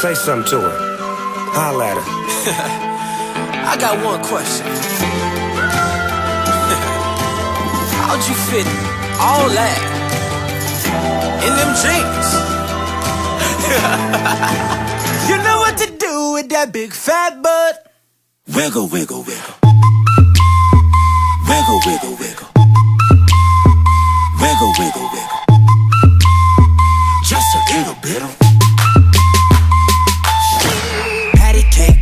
Say something to her. Holla at her. I got one question. How'd you fit all that in them jeans? You know what to do with that big fat butt. Wiggle, wiggle, wiggle. Wiggle, wiggle, wiggle. Wiggle, wiggle, wiggle. Just a little bit of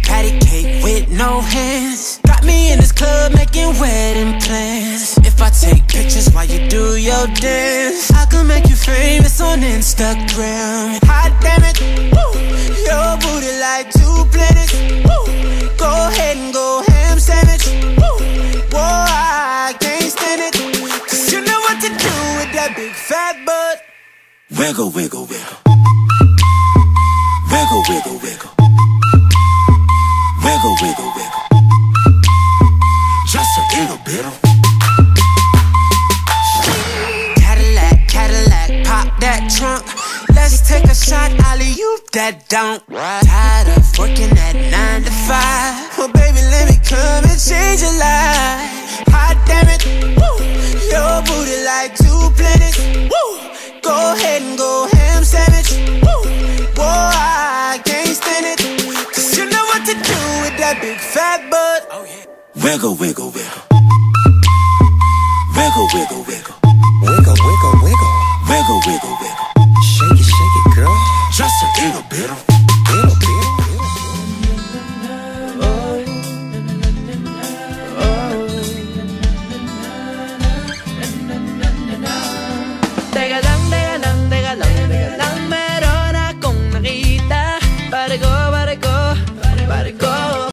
patty cake with no hands. Got me in this club making wedding plans. If I take pictures while you do your dance, I can make you famous on Instagram. Hot damn it, woo. Your booty like 2 planets, woo. Go ahead and go ham sandwich, woo. Whoa, I can't stand it, 'cause you know what to do with that big fat butt. Wiggle, wiggle, wiggle. Wiggle, wiggle, wiggle. Wiggle, wiggle, wiggle. Just a little bit of Cadillac, Cadillac, pop that trunk. Let's take a shot, alley-oop that don't. Tired of working at 9 to 5. Well, baby, let me come and change your life. Hot damn it, woo. Your booty like 2 planets, woo. Go ahead and go ham sandwich, woo. Whoa, I can't stand it, 'cause you know what to do with that big fat butt. Oh, yeah. Wiggle, wiggle, wiggle. Wiggle, wiggle, wiggle. Wiggle, wiggle, wiggle. Wiggle, wiggle, wiggle. Shake it, girl. Just a little bit of